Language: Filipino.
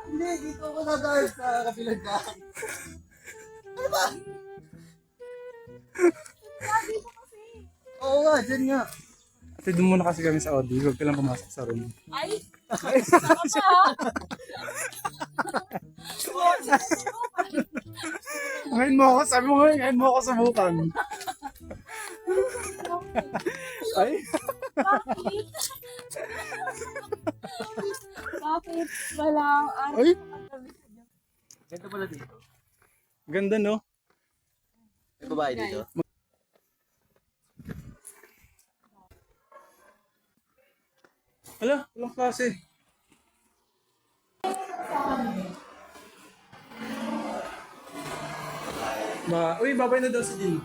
Hindi, dito ako nadahil sa kabilang ka. Ano ba? Oo nga, dyan nga. Ate, doon muna kasi kami sa Audi. Huwag ka lang pumasok sa room. Ay! Saka pa ha? Ngayon mo ako, sabi mo ngayon mo ako subukan. Ay, Bakit? Bakit? Walang araw Ay. na katabi sa Diyos. Ganito pala dito. ganda no? May babae dito. Hala, walang klase. Uy, babay na daw si Jin.